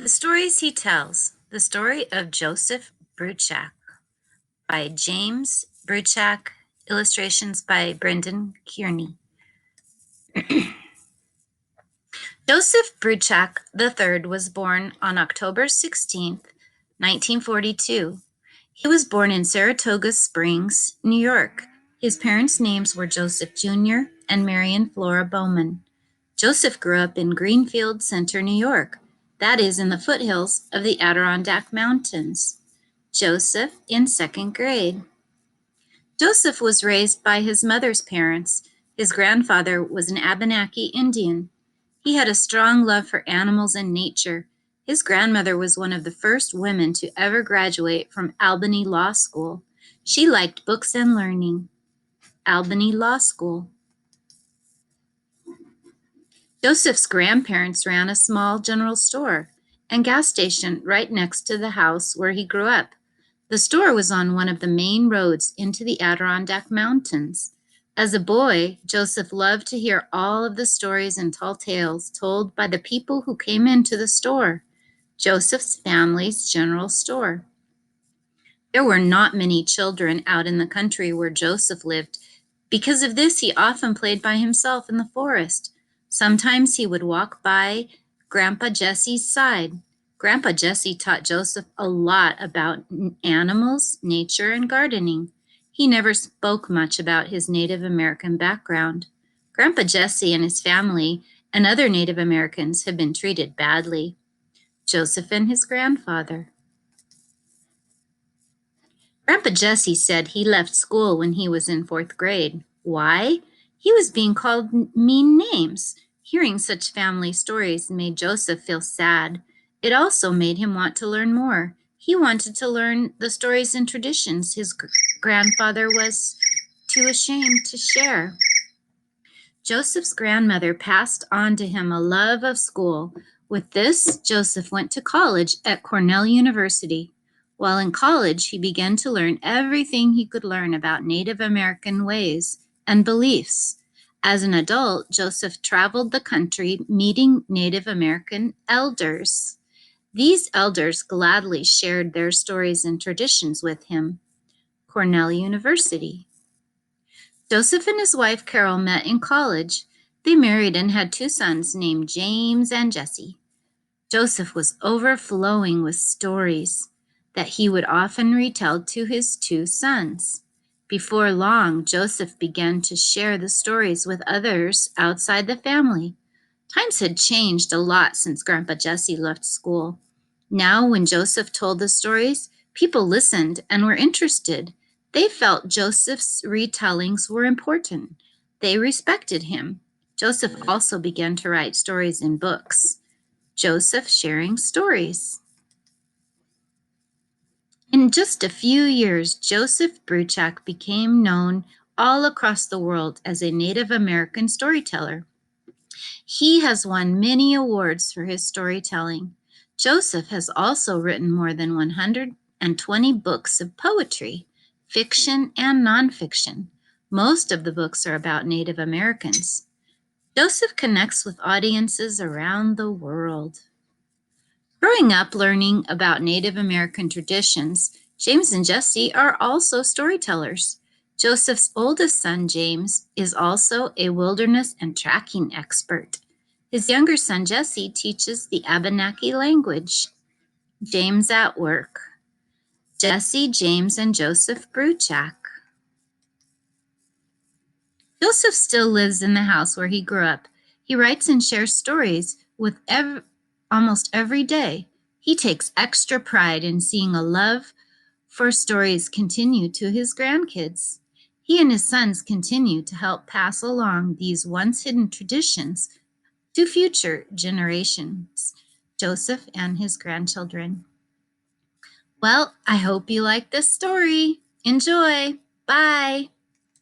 The Stories He Tells, The Story of Joseph Bruchac by James Bruchac, illustrations by Brendan Kearney. Joseph Bruchac III was born on October 16, 1942. He was born in Saratoga Springs, New York. His parents' names were Joseph Jr. and Marion Flora Bowman. Joseph grew up in Greenfield Center, New York. That is in the foothills of the Adirondack Mountains. Joseph in second grade. Joseph was raised by his mother's parents. His grandfather was an Abenaki Indian. He had a strong love for animals and nature. His grandmother was one of the first women to ever graduate from Albany Law School. She liked books and learning. Albany Law School. Joseph's grandparents ran a small general store and gas station right next to the house where he grew up. The store was on one of the main roads into the Adirondack Mountains. As a boy, Joseph loved to hear all of the stories and tall tales told by the people who came into the store, Joseph's family's general store. There were not many children out in the country where Joseph lived. Because of this, he often played by himself in the forest. Sometimes he would walk by Grandpa Jesse's side. Grandpa Jesse taught Joseph a lot about animals, nature, and gardening. He never spoke much about his Native American background. Grandpa Jesse and his family and other Native Americans had been treated badly. Joseph and his grandfather. Grandpa Jesse said he left school when he was in fourth grade. Why? He was being called mean names. Hearing such family stories made Joseph feel sad. It also made him want to learn more. He wanted to learn the stories and traditions his grandfather was too ashamed to share. Joseph's grandmother passed on to him a love of school. With this, Joseph went to college at Cornell University. While in college, he began to learn everything he could learn about Native American ways and beliefs. As an adult, Joseph traveled the country meeting Native American elders. These elders gladly shared their stories and traditions with him. Cornell University. Joseph and his wife Carol met in college. They married and had two sons named James and Jesse. Joseph was overflowing with stories that he would often retell to his two sons. Before long, Joseph began to share the stories with others outside the family. Times had changed a lot since Grandpa Jesse left school. Now, when Joseph told the stories, people listened and were interested. They felt Joseph's retellings were important. They respected him. Joseph also began to write stories in books. Joseph sharing stories. In just a few years, Joseph Bruchac became known all across the world as a Native American storyteller. He has won many awards for his storytelling. Joseph has also written more than 120 books of poetry, fiction and nonfiction. Most of the books are about Native Americans. Joseph connects with audiences around the world. Growing up learning about Native American traditions, James and Jesse are also storytellers. Joseph's oldest son, James, is also a wilderness and tracking expert. His younger son, Jesse, teaches the Abenaki language. James at work. Jesse, James, and Joseph Bruchac. Joseph still lives in the house where he grew up. He writes and shares stories with almost every day. He takes extra pride in seeing a love for stories continue to his grandkids. He and his sons continue to help pass along these once hidden traditions to future generations, Joseph and his grandchildren. Well, I hope you like this story. Enjoy. Bye.